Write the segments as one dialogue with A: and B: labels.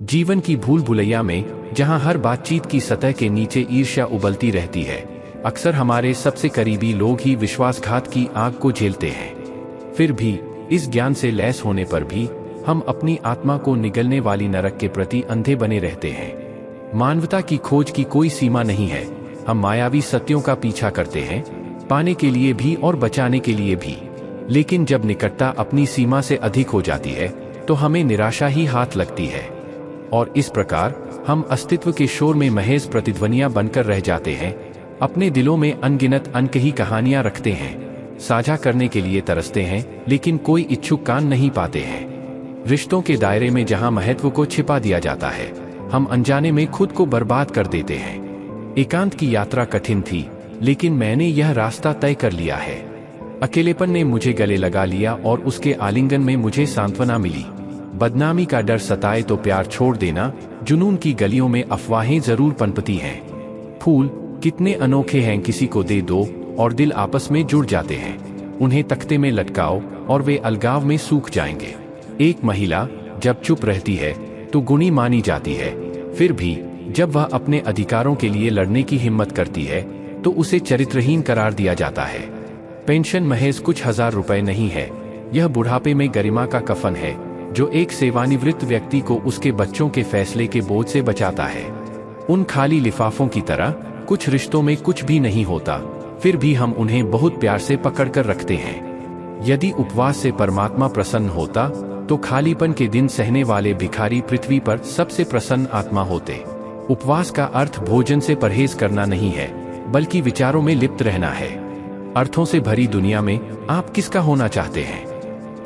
A: जीवन की भूल भुलैया में, जहां हर बातचीत की सतह के नीचे ईर्ष्या उबलती रहती है, अक्सर हमारे सबसे करीबी लोग ही विश्वासघात की आग को झेलते हैं। फिर भी इस ज्ञान से लैस होने पर भी हम अपनी आत्मा को निगलने वाली नरक के प्रति अंधे बने रहते हैं। मानवता की खोज की कोई सीमा नहीं है। हम मायावी सत्यों का पीछा करते हैं, पाने के लिए भी और बचाने के लिए भी। लेकिन जब निकटता अपनी सीमा से अधिक हो जाती है तो हमें निराशा ही हाथ लगती है, और इस प्रकार हम अस्तित्व के शोर में महज प्रतिध्वनियां बनकर रह जाते हैं। अपने दिलों में अनगिनत अनकही कहानियां रखते हैं, साझा करने के लिए तरसते हैं, लेकिन कोई इच्छुक कान नहीं पाते हैं। रिश्तों के दायरे में जहां महत्व को छिपा दिया जाता है, हम अनजाने में खुद को बर्बाद कर देते हैं। एकांत की यात्रा कठिन थी, लेकिन मैंने यह रास्ता तय कर लिया है। अकेलेपन ने मुझे गले लगा लिया और उसके आलिंगन में मुझे सांत्वना मिली। बदनामी का डर सताए तो प्यार छोड़ देना, जुनून की गलियों में अफवाहें जरूर पनपती हैं। फूल कितने अनोखे हैं, किसी को दे दो और दिल आपस में जुड़ जाते हैं। उन्हें तख्ते में लटकाओ और वे अलगाव में सूख जाएंगे। एक महिला जब चुप रहती है तो गुणी मानी जाती है, फिर भी जब वह अपने अधिकारों के लिए लड़ने की हिम्मत करती है तो उसे चरित्रहीन करार दिया जाता है। पेंशन महज कुछ हजार रुपए नहीं है, यह बुढ़ापे में गरिमा का कफन है जो एक सेवानिवृत्त व्यक्ति को उसके बच्चों के फैसले के बोझ से बचाता है। उन खाली लिफाफों की तरह कुछ रिश्तों में कुछ भी नहीं होता, फिर भी हम उन्हें बहुत प्यार से पकड़कर रखते हैं। यदि उपवास से परमात्मा प्रसन्न होता तो खालीपन के दिन सहने वाले भिखारी पृथ्वी पर सबसे प्रसन्न आत्मा होते। उपवास का अर्थ भोजन से परहेज करना नहीं है, बल्कि विचारों में लिप्त रहना है। अर्थों से भरी दुनिया में आप किसका होना चाहते हैं?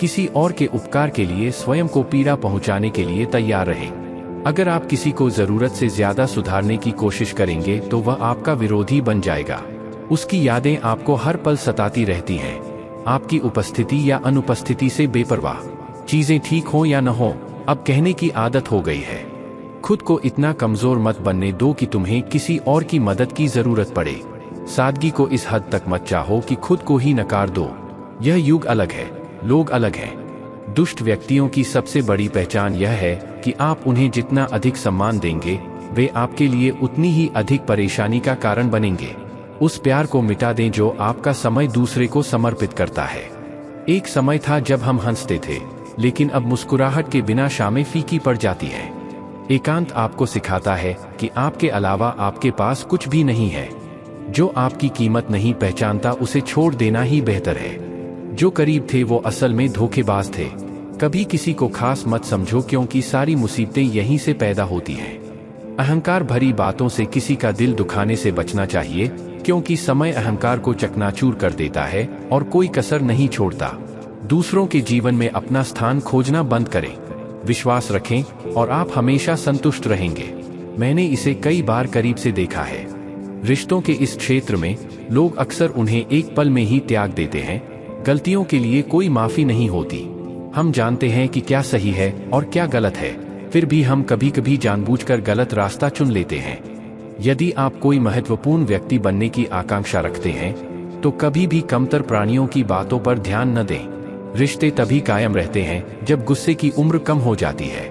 A: किसी और के उपकार के लिए स्वयं को पीड़ा पहुंचाने के लिए तैयार रहें। अगर आप किसी को जरूरत से ज्यादा सुधारने की कोशिश करेंगे तो वह आपका विरोधी बन जाएगा। उसकी यादें आपको हर पल सताती रहती हैं, आपकी उपस्थिति या अनुपस्थिति से बेपरवाह। चीजें ठीक हो या न हो, अब कहने की आदत हो गई है। खुद को इतना कमजोर मत बनने दो कि तुम्हें किसी और की मदद की जरूरत पड़े। सादगी को इस हद तक मत चाहो कि खुद को ही नकार दो। यह युग अलग है, लोग अलग हैं। दुष्ट व्यक्तियों की सबसे बड़ी पहचान यह है कि आप उन्हें जितना अधिक सम्मान देंगे, वे आपके लिए उतनी ही अधिक परेशानी का कारण बनेंगे। उस प्यार को मिटा दें जो आपका समय दूसरे को समर्पित करता है। एक समय था जब हम हंसते थे, लेकिन अब मुस्कुराहट के बिना शामें फीकी पड़ जाती है। एकांत आपको सिखाता है कि आपके अलावा आपके पास कुछ भी नहीं है। जो आपकी कीमत नहीं पहचानता उसे छोड़ देना ही बेहतर है। जो करीब थे वो असल में धोखेबाज थे। कभी किसी को खास मत समझो, क्योंकि सारी मुसीबतें यहीं से पैदा होती हैं। अहंकार भरी बातों से किसी का दिल दुखाने से बचना चाहिए, क्योंकि समय अहंकार को चकनाचूर कर देता है और कोई कसर नहीं छोड़ता। दूसरों के जीवन में अपना स्थान खोजना बंद करें, विश्वास रखें और आप हमेशा संतुष्ट रहेंगे। मैंने इसे कई बार करीब से देखा है। रिश्तों के इस क्षेत्र में लोग अक्सर उन्हें एक पल में ही त्याग देते हैं। गलतियों के लिए कोई माफी नहीं होती। हम जानते हैं कि क्या सही है और क्या गलत है, फिर भी हम कभी कभी जानबूझकर गलत रास्ता चुन लेते हैं। यदि आप कोई महत्वपूर्ण व्यक्ति बनने की आकांक्षा रखते हैं तो कभी भी कमतर प्राणियों की बातों पर ध्यान न दें। रिश्ते तभी कायम रहते हैं जब गुस्से की उम्र कम हो जाती है।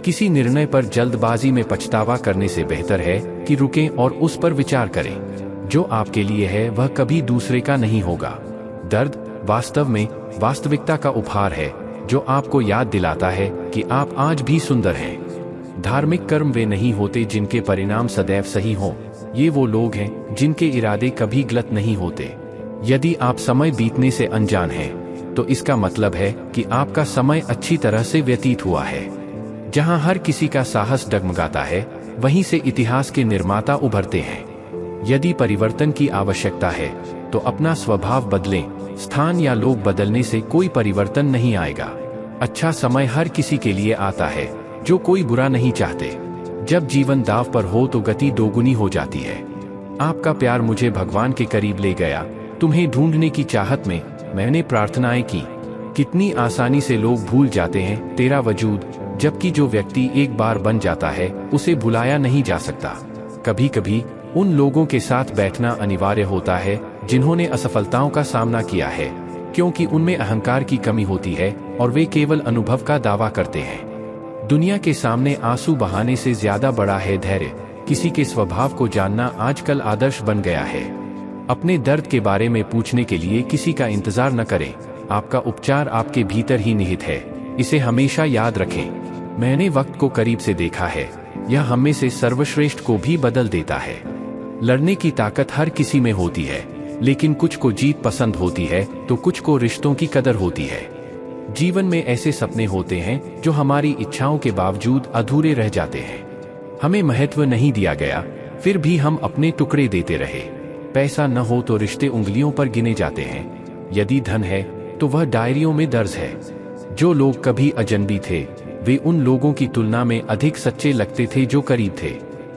A: किसी निर्णय पर जल्दबाजी में पछतावा करने से बेहतर है कि रुकें और उस पर विचार करें। जो आपके लिए है वह कभी दूसरे का नहीं होगा। दर्द वास्तव में वास्तविकता का उपहार है जो आपको याद दिलाता है कि आप आज भी सुंदर हैं। धार्मिक कर्म वे नहीं होते जिनके परिणाम सदैव सही हों। ये वो लोग हैं जिनके इरादे कभी गलत नहीं होते। यदि आप समय बीतने से अनजान हैं तो इसका मतलब है कि आपका समय अच्छी तरह से व्यतीत हुआ है। जहां हर किसी का साहस डगमगाता है, वहीं से इतिहास के निर्माता उभरते हैं। यदि परिवर्तन की आवश्यकता है तो अपना स्वभाव बदलें। स्थान या लोग बदलने से कोई परिवर्तन नहीं आएगा। अच्छा समय हर किसी के लिए आता है जो कोई बुरा नहीं चाहते। जब जीवन दांव पर हो तो गति दोगुनी हो जाती है। आपका प्यार मुझे भगवान के करीब ले गया। तुम्हें ढूंढने की चाहत में मैंने प्रार्थनाएं की। कितनी आसानी से लोग भूल जाते हैं तेरा वजूद, जबकि जो व्यक्ति एक बार बन जाता है उसे भुलाया नहीं जा सकता। कभी कभी उन लोगों के साथ बैठना अनिवार्य होता है जिन्होंने असफलताओं का सामना किया है, क्योंकि उनमें अहंकार की कमी होती है और वे केवल अनुभव का दावा करते हैं। दुनिया के सामने आंसू बहाने से ज्यादा बड़ा है धैर्य। किसी के स्वभाव को जानना आजकल आदर्श बन गया है। अपने दर्द के बारे में पूछने के लिए किसी का इंतजार न करें। आपका उपचार आपके भीतर ही निहित है। इसे हमेशा याद रखें। मैंने वक्त को करीब से देखा है। यह हम में से सर्वश्रेष्ठ को भी बदल देता है। लड़ने की ताकत हर किसी में होती है, लेकिन कुछ को जीत पसंद होती है तो कुछ को रिश्तों की कदर होती है। जीवन में ऐसे सपने होते हैं जो हमारी इच्छाओं के बावजूद अधूरे रह जाते हैं। हमें महत्व नहीं दिया गया, फिर भी हम अपने टुकड़े देते रहे। पैसा न हो तो रिश्ते उंगलियों पर गिने जाते हैं। यदि धन है तो वह डायरियों में दर्ज है। जो लोग कभी अजनबी थे वे उन लोगों की तुलना में अधिक सच्चे लगते थे जो करीब थे।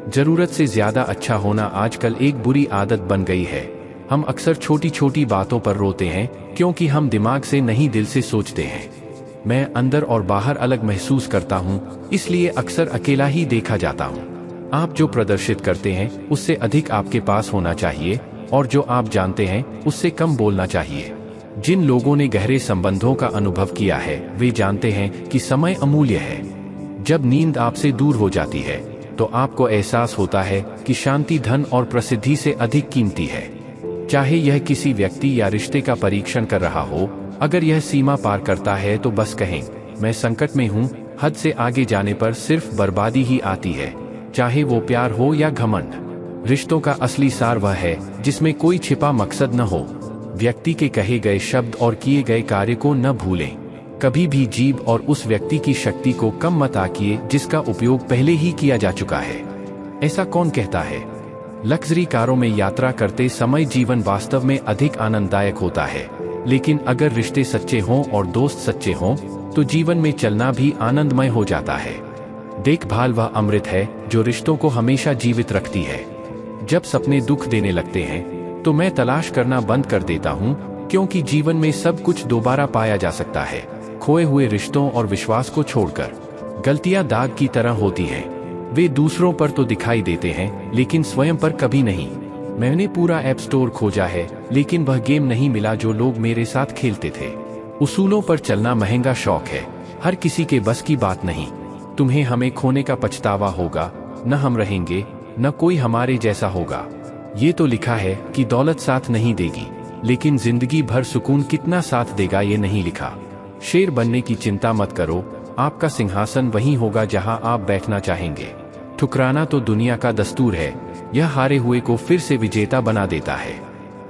A: जरूरत से ज्यादा अच्छा होना आजकल एक बुरी आदत बन गई है। हम अक्सर छोटी छोटी बातों पर रोते हैं क्योंकि हम दिमाग से नहीं दिल से सोचते हैं। मैं अंदर और बाहर अलग महसूस करता हूँ, इसलिए अक्सर अकेला ही देखा जाता हूँ। आप जो प्रदर्शित करते हैं उससे अधिक आपके पास होना चाहिए, और जो आप जानते हैं उससे कम बोलना चाहिए। जिन लोगों ने गहरे संबंधों का अनुभव किया है वे जानते हैं कि समय अमूल्य है। जब नींद आपसे दूर हो जाती है तो आपको एहसास होता है कि शांति धन और प्रसिद्धि से अधिक कीमती है। चाहे यह किसी व्यक्ति या रिश्ते का परीक्षण कर रहा हो, अगर यह सीमा पार करता है तो बस कहें, मैं संकट में हूँ। हद से आगे जाने पर सिर्फ बर्बादी ही आती है, चाहे वो प्यार हो या घमंड। रिश्तों का असली सार वह है जिसमें कोई छिपा मकसद न हो। व्यक्ति के कहे गए शब्द और किए गए कार्य को न भूलें। कभी भी जीभ और उस व्यक्ति की शक्ति को कम मत आकिए जिसका उपयोग पहले ही किया जा चुका है। ऐसा कौन कहता है? लग्जरी कारों में यात्रा करते समय जीवन वास्तव में अधिक आनंददायक होता है, लेकिन अगर रिश्ते सच्चे हों और दोस्त सच्चे हों तो जीवन में चलना भी आनंदमय हो जाता है। देखभाल वह अमृत है जो रिश्तों को हमेशा जीवित रखती है। जब सपने दुख देने लगते हैं तो मैं तलाश करना बंद कर देता हूँ, क्योंकि जीवन में सब कुछ दोबारा पाया जा सकता है, खोए हुए रिश्तों और विश्वास को छोड़कर। गलतियां दाग की तरह होती हैं। वे दूसरों पर तो दिखाई देते हैं लेकिन स्वयं पर कभी नहीं। मैंने पूरा ऐप स्टोर खोजा है लेकिन वह गेम नहीं मिला जो लोग मेरे साथ खेलते थे। उसूलों पर चलना महंगा शौक है, हर किसी के बस की बात नहीं। तुम्हें हमें खोने का पछतावा होगा, न हम रहेंगे, न कोई हमारे जैसा होगा। ये तो लिखा है कि दौलत साथ नहीं देगी, लेकिन जिंदगी भर सुकून कितना साथ देगा ये नहीं लिखा। शेर बनने की चिंता मत करो, आपका सिंहासन वहीं होगा जहां आप बैठना चाहेंगे। ठुकराना तो दुनिया का दस्तूर है, यह हारे हुए को फिर से विजेता बना देता है।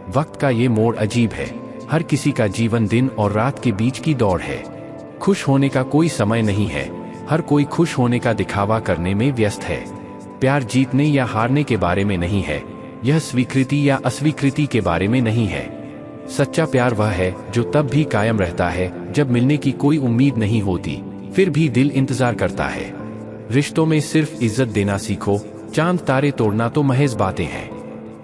A: वक्त का ये मोड़ अजीब है। हर किसी का जीवन दिन और रात के बीच की दौड़ है। खुश होने का कोई समय नहीं है, हर कोई खुश होने का दिखावा करने में व्यस्त है। प्यार जीतने या हारने के बारे में नहीं है, यह स्वीकृति या अस्वीकृति के बारे में नहीं है। सच्चा प्यार वह है जो तब भी कायम रहता है जब मिलने की कोई उम्मीद नहीं होती, फिर भी दिल इंतजार करता है। रिश्तों में सिर्फ इज्जत देना सीखो, चांद तारे तोड़ना तो महज बातें हैं।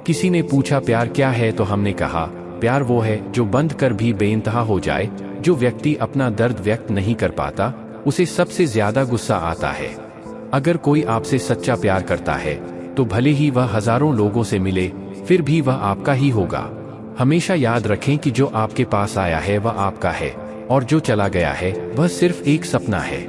A: किसी ने पूछा प्यार क्या है तो हमने कहा, प्यार वो है जो बंद कर भी बेइंतहा हो जाए। जो व्यक्ति अपना दर्द व्यक्त नहीं कर पाता उसे सबसे ज्यादा गुस्सा आता है। अगर कोई आपसे सच्चा प्यार करता है तो भले ही वह हजारों लोगों से मिले, फिर भी वह आपका ही होगा। हमेशा याद रखें कि जो आपके पास आया है वह आपका है, और जो चला गया है वह सिर्फ एक सपना है।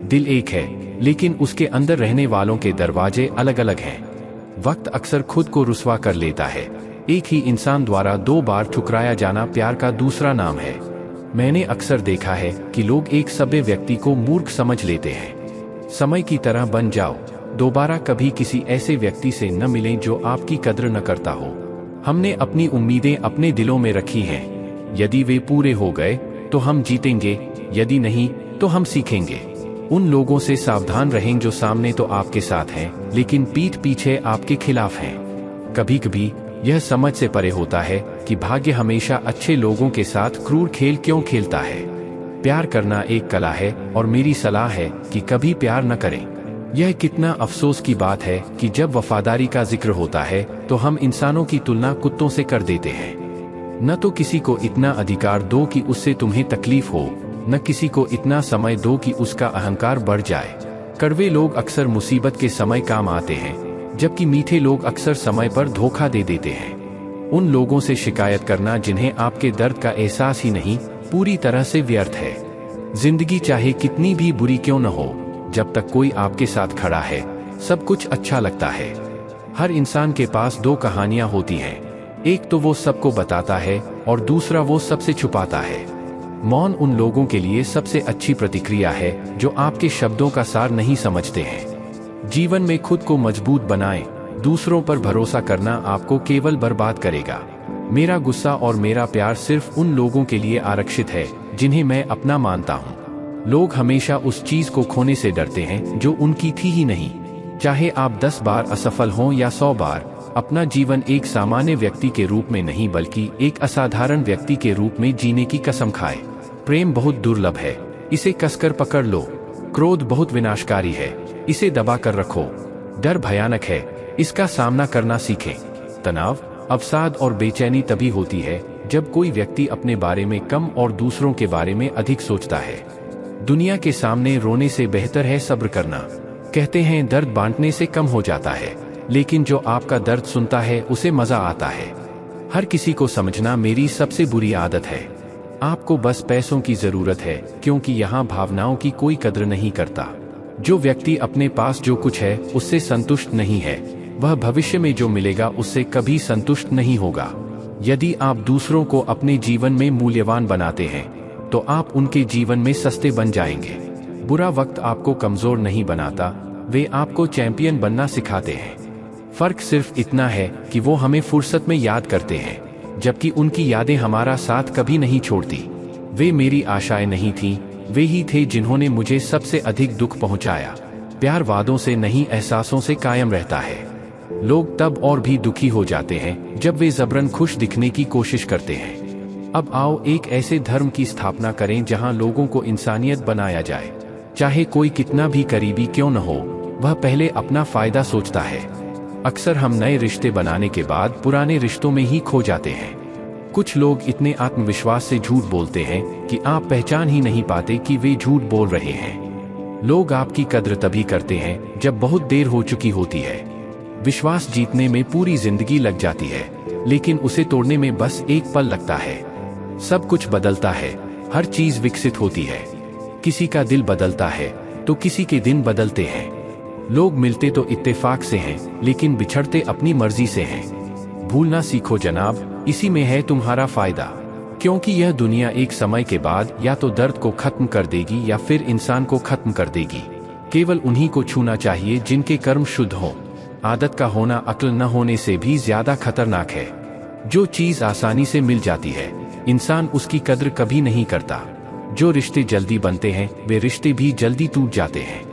A: दिल एक है, लेकिन उसके अंदर रहने वालों के दरवाजे अलग अलग हैं। वक्त अक्सर खुद को रुस्वा कर लेता है। एक ही इंसान द्वारा 2 बार ठुकराया जाना प्यार का दूसरा नाम है। मैंने अक्सर देखा है कि लोग एक सभ्य व्यक्ति को मूर्ख समझ लेते हैं। समय की तरह बन जाओ, दोबारा कभी किसी ऐसे व्यक्ति से न मिलें जो आपकी कद्र न करता हो। हमने अपनी उम्मीदें अपने दिलों में रखी हैं। यदि वे पूरे हो गए तो हम जीतेंगे, यदि नहीं तो हम सीखेंगे। उन लोगों से सावधान रहें जो सामने तो आपके साथ हैं लेकिन पीठ पीछे आपके खिलाफ हैं। कभी कभी यह समझ से परे होता है कि भाग्य हमेशा अच्छे लोगों के साथ क्रूर खेल क्यों खेलता है। प्यार करना एक कला है और मेरी सलाह है कि कभी प्यार न करें। यह कितना अफसोस की बात है कि जब वफादारी का जिक्र होता है तो हम इंसानों की तुलना कुत्तों से कर देते हैं। न तो किसी को इतना अधिकार दो कि उससे तुम्हें तकलीफ हो, न किसी को इतना समय दो कि उसका अहंकार बढ़ जाए। कड़वे लोग अक्सर मुसीबत के समय काम आते हैं, जबकि मीठे लोग अक्सर समय पर धोखा दे देते हैं। उन लोगों से शिकायत करना जिन्हें आपके दर्द का एहसास ही नहीं, पूरी तरह से व्यर्थ है। जिंदगी चाहे कितनी भी बुरी क्यों न हो, जब तक कोई आपके साथ खड़ा है सब कुछ अच्छा लगता है। हर इंसान के पास दो कहानियां होती हैं, एक तो वो सबको बताता है और दूसरा वो सबसे छुपाता है। मौन उन लोगों के लिए सबसे अच्छी प्रतिक्रिया है जो आपके शब्दों का सार नहीं समझते हैं। जीवन में खुद को मजबूत बनाएं, दूसरों पर भरोसा करना आपको केवल बर्बाद करेगा। मेरा गुस्सा और मेरा प्यार सिर्फ उन लोगों के लिए आरक्षित है जिन्हें मैं अपना मानता हूँ। लोग हमेशा उस चीज को खोने से डरते हैं जो उनकी थी ही नहीं। चाहे आप 10 बार असफल हों या 100 बार, अपना जीवन एक सामान्य व्यक्ति के रूप में नहीं बल्कि एक असाधारण व्यक्ति के रूप में जीने की कसम खाएं। प्रेम बहुत दुर्लभ है, इसे कसकर पकड़ लो। क्रोध बहुत विनाशकारी है, इसे दबा कर रखो। डर भयानक है, इसका सामना करना सीखें। तनाव, अवसाद और बेचैनी तभी होती है जब कोई व्यक्ति अपने बारे में कम और दूसरों के बारे में अधिक सोचता है। दुनिया के सामने रोने से बेहतर है सब्र करना। कहते हैं दर्द बांटने से कम हो जाता है, लेकिन जो आपका दर्द सुनता है उसे मजा आता है। हर किसी को समझना मेरी सबसे बुरी आदत है। आपको बस पैसों की जरूरत है, क्योंकि यहाँ भावनाओं की कोई कद्र नहीं करता। जो व्यक्ति अपने पास जो कुछ है उससे संतुष्ट नहीं है, वह भविष्य में जो मिलेगा उससे कभी संतुष्ट नहीं होगा। यदि आप दूसरों को अपने जीवन में मूल्यवान बनाते हैं तो आप उनके जीवन में सस्ते बन जाएंगे। बुरा वक्त आपको कमजोर नहीं बनाता, वे आपको चैंपियन बनना सिखाते हैं। फर्क सिर्फ इतना है कि वो हमें फुर्सत में याद करते हैं, जबकि उनकी यादें हमारा साथ कभी नहीं छोड़ती। वे मेरी आशाएं नहीं थीं, वे ही थे जिन्होंने मुझे सबसे अधिक दुख पहुंचाया। प्यार वादों से नहीं एहसासों से कायम रहता है। लोग तब और भी दुखी हो जाते हैं जब वे जबरन खुश दिखने की कोशिश करते हैं। अब आओ एक ऐसे धर्म की स्थापना करें जहां लोगों को इंसानियत बनाया जाए। चाहे कोई कितना भी करीबी क्यों न हो, वह पहले अपना फायदा सोचता है। अक्सर हम नए रिश्ते बनाने के बाद पुराने रिश्तों में ही खो जाते हैं। कुछ लोग इतने आत्मविश्वास से झूठ बोलते हैं कि आप पहचान ही नहीं पाते कि वे झूठ बोल रहे हैं। लोग आपकी कद्र तभी करते हैं जब बहुत देर हो चुकी होती है। विश्वास जीतने में पूरी जिंदगी लग जाती है, लेकिन उसे तोड़ने में बस एक पल लगता है। सब कुछ बदलता है, हर चीज विकसित होती है। किसी का दिल बदलता है तो किसी के दिन बदलते हैं। लोग मिलते तो इत्तेफाक से हैं, लेकिन बिछड़ते अपनी मर्जी से हैं। भूलना सीखो जनाब, इसी में है तुम्हारा फायदा। क्योंकि यह दुनिया एक समय के बाद या तो दर्द को खत्म कर देगी या फिर इंसान को खत्म कर देगी। केवल उन्हीं को छूना चाहिए जिनके कर्म शुद्ध हों। आदत का होना अक्ल न होने से भी ज्यादा खतरनाक है। जो चीज आसानी से मिल जाती है, इंसान उसकी कद्र कभी नहीं करता। जो रिश्ते जल्दी बनते हैं, वे रिश्ते भी जल्दी टूट जाते हैं।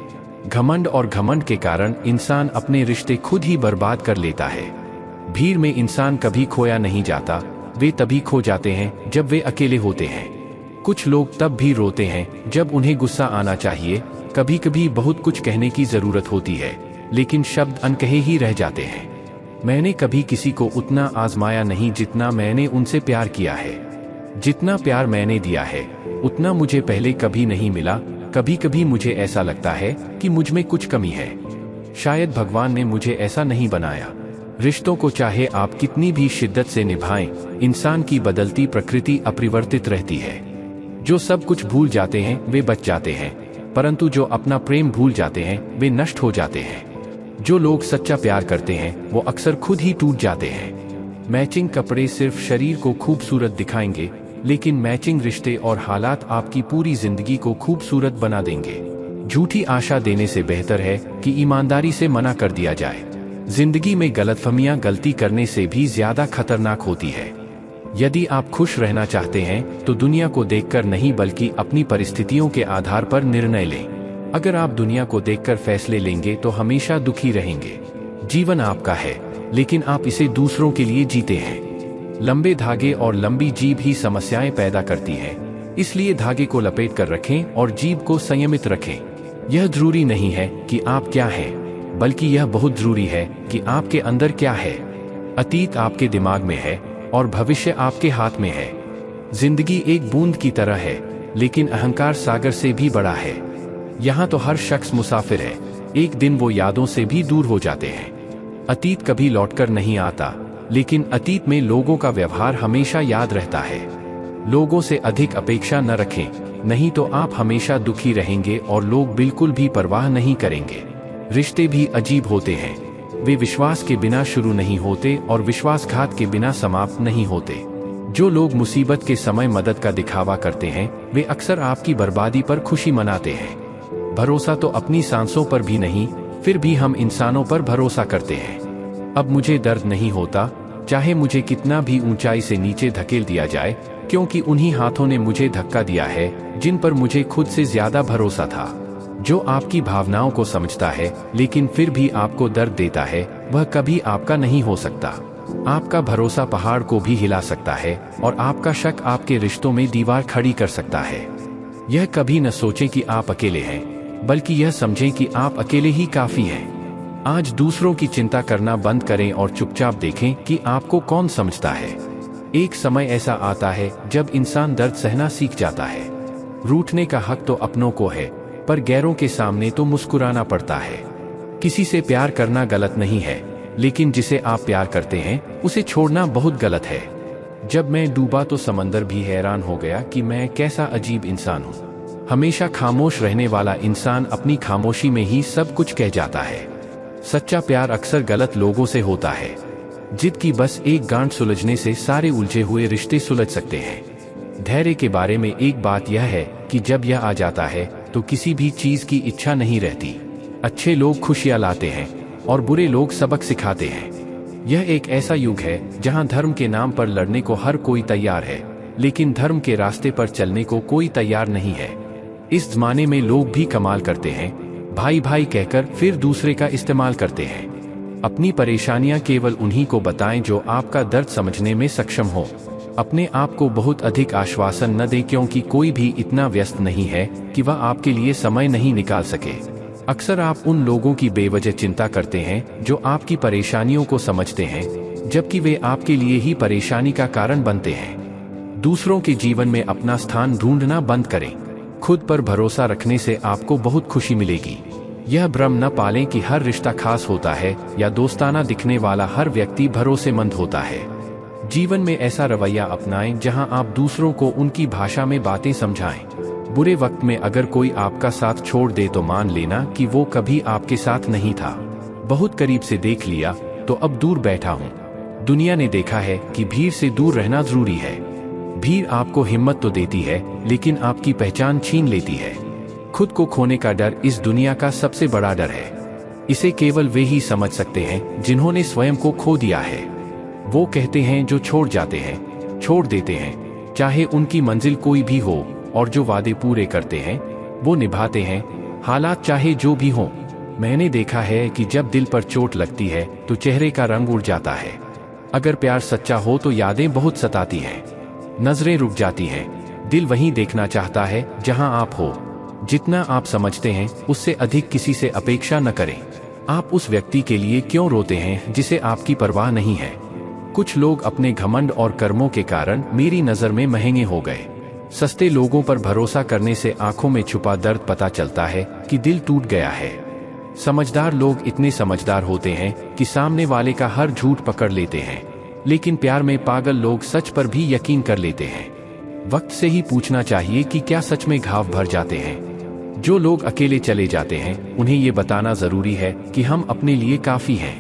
A: घमंड और घमंड के कारण इंसान अपने रिश्ते खुद ही बर्बाद कर लेता है। भीड़ में इंसान कभी खोया नहीं जाता, वे तभी खो जाते हैं जब वे अकेले होते हैं। कुछ लोग तब भी रोते हैं जब उन्हें गुस्सा आना चाहिए। कभी कभी बहुत कुछ कहने की जरूरत होती है, लेकिन शब्द अनकहे ही रह जाते हैं। मैंने कभी किसी को उतना आजमाया नहीं जितना मैंने उनसे प्यार किया है। जितना प्यार मैंने दिया है उतना मुझे पहले कभी नहीं मिला। कभी कभी मुझे ऐसा लगता है कि मुझ में कुछ कमी है। शायद भगवान ने मुझे ऐसा नहीं बनाया। रिश्तों को चाहे आप कितनी भी शिद्दत से निभाएं, इंसान की बदलती प्रकृति अपरिवर्तित रहती है। जो सब कुछ भूल जाते हैं वे बच जाते हैं, परंतु जो अपना प्रेम भूल जाते हैं वे नष्ट हो जाते हैं। जो लोग सच्चा प्यार करते हैं वो अक्सर खुद ही टूट जाते हैं। मैचिंग कपड़े सिर्फ शरीर को खूबसूरत दिखाएंगे, लेकिन मैचिंग रिश्ते और हालात आपकी पूरी जिंदगी को खूबसूरत बना देंगे। झूठी आशा देने से बेहतर है कि ईमानदारी से मना कर दिया जाए। जिंदगी में गलतफहमियां गलती करने से भी ज्यादा खतरनाक होती है। यदि आप खुश रहना चाहते हैं तो दुनिया को देखकर नहीं बल्कि अपनी परिस्थितियों के आधार पर निर्णय लें। अगर आप दुनिया को देखकर फैसले लेंगे तो हमेशा दुखी रहेंगे। जीवन आपका है, लेकिन आप इसे दूसरों के लिए जीते हैं। लंबे धागे और लंबी जीभ ही समस्याएं पैदा करती है, इसलिए धागे को लपेट कर रखें और जीभ को संयमित रखें। यह जरूरी नहीं है कि आप क्या हैं, बल्कि यह बहुत जरूरी है कि आपके अंदर क्या है। अतीत आपके दिमाग में है और भविष्य आपके हाथ में है। जिंदगी एक बूंद की तरह है, लेकिन अहंकार सागर से भी बड़ा है। यहाँ तो हर शख्स मुसाफिर है, एक दिन वो यादों से भी दूर हो जाते हैं। अतीत कभी लौटकर नहीं आता, लेकिन अतीत में लोगों का व्यवहार हमेशा याद रहता है। लोगों से अधिक अपेक्षा न रखें, नहीं तो आप हमेशा दुखी रहेंगे और लोग बिल्कुल भी परवाह नहीं करेंगे। रिश्ते भी अजीब होते हैं, वे विश्वास के बिना शुरू नहीं होते और विश्वासघात के बिना समाप्त नहीं होते। जो लोग मुसीबत के समय मदद का दिखावा करते हैं, वे अक्सर आपकी बर्बादी पर खुशी मनाते हैं। भरोसा तो अपनी सांसों पर भी नहीं, फिर भी हम इंसानों पर भरोसा करते हैं। अब मुझे दर्द नहीं होता, चाहे मुझे कितना भी ऊंचाई से नीचे धकेल दिया जाए, क्योंकि उन्हीं हाथों ने मुझे धक्का दिया है जिन पर मुझे खुद से ज्यादा भरोसा था। जो आपकी भावनाओं को समझता है लेकिन फिर भी आपको दर्द देता है, वह कभी आपका नहीं हो सकता। आपका भरोसा पहाड़ को भी हिला सकता है और आपका शक आपके रिश्तों में दीवार खड़ी कर सकता है। यह कभी न सोचें कि आप अकेले हैं, बल्कि यह समझें कि आप अकेले ही काफी हैं। आज दूसरों की चिंता करना बंद करें और चुपचाप देखें कि आपको कौन समझता है। एक समय ऐसा आता है जब इंसान दर्द सहना सीख जाता है। रूठने का हक तो अपनों को है, पर गैरों के सामने तो मुस्कुराना पड़ता है। किसी से प्यार करना गलत नहीं है, लेकिन जिसे आप प्यार करते हैं उसे छोड़ना बहुत गलत है। जब मैं डूबा तो समंदर भी हैरान हो गया कि मैं कैसा अजीब इंसान हूँ। हमेशा खामोश रहने वाला इंसान अपनी खामोशी में ही सब कुछ कह जाता है। सच्चा प्यार अक्सर गलत लोगों से होता है। जिद की बस एक गांठ सुलझने से सारे उलझे हुए रिश्ते सुलझ सकते हैं। धैर्य के बारे में एक बात यह है कि जब यह आ जाता है तो किसी भी चीज की इच्छा नहीं रहती। अच्छे लोग खुशियां लाते हैं और बुरे लोग सबक सिखाते हैं। यह एक ऐसा युग है जहां धर्म के नाम पर लड़ने को हर कोई तैयार है, लेकिन धर्म के रास्ते पर चलने को कोई तैयार नहीं है। इस जमाने में लोग भी कमाल करते हैं, भाई भाई कहकर फिर दूसरे का इस्तेमाल करते हैं। अपनी परेशानियां केवल उन्हीं को बताएं जो आपका दर्द समझने में सक्षम हो। अपने आप को बहुत अधिक आश्वासन न दें, क्योंकि कोई भी इतना व्यस्त नहीं है कि वह आपके लिए समय नहीं निकाल सके। अक्सर आप उन लोगों की बेवजह चिंता करते हैं जो आपकी परेशानियों को समझते हैं, जबकि वे आपके लिए ही परेशानी का कारण बनते हैं। दूसरों के जीवन में अपना स्थान ढूंढना बंद करें। खुद पर भरोसा रखने से आपको बहुत खुशी मिलेगी। यह भ्रम न पालें कि हर रिश्ता खास होता है या दोस्ताना दिखने वाला हर व्यक्ति भरोसेमंद होता है। जीवन में ऐसा रवैया अपनाएं जहां आप दूसरों को उनकी भाषा में बातें समझाएं। बुरे वक्त में अगर कोई आपका साथ छोड़ दे तो मान लेना कि वो कभी आपके साथ नहीं था। बहुत करीब से देख लिया तो अब दूर बैठा हूँ। दुनिया ने देखा है कि भीड़ से दूर रहना जरूरी है। भीड़ आपको हिम्मत तो देती है, लेकिन आपकी पहचान छीन लेती है। खुद को खोने का डर इस दुनिया का सबसे बड़ा डर है। इसे केवल वे ही समझ सकते हैं जिन्होंने स्वयं को खो दिया है। वो कहते हैं जो छोड़ जाते हैं, छोड़ देते हैं, चाहे उनकी मंजिल कोई भी हो, और जो वादे पूरे करते हैं वो निभाते हैं, हालात चाहे जो भी हों। मैंने देखा है कि जब दिल पर चोट लगती है तो चेहरे का रंग उड़ जाता है। अगर प्यार सच्चा हो तो यादें बहुत सताती हैं, नजरें रुक जाती हैं, दिल वहीं देखना चाहता है जहां आप हो। जितना आप समझते हैं उससे अधिक किसी से अपेक्षा न करें। आप उस व्यक्ति के लिए क्यों रोते हैं जिसे आपकी परवाह नहीं है। कुछ लोग अपने घमंड और कर्मों के कारण मेरी नजर में महंगे हो गए। सस्ते लोगों पर भरोसा करने से आंखों में छुपा दर्द पता चलता है कि दिल टूट गया है। समझदार लोग इतने समझदार होते हैं कि सामने वाले का हर झूठ पकड़ लेते हैं, लेकिन प्यार में पागल लोग सच पर भी यकीन कर लेते हैं। वक्त से ही पूछना चाहिए कि क्या सच में घाव भर जाते हैं। जो लोग अकेले चले जाते हैं उन्हें ये बताना जरूरी है कि हम अपने लिए काफी हैं।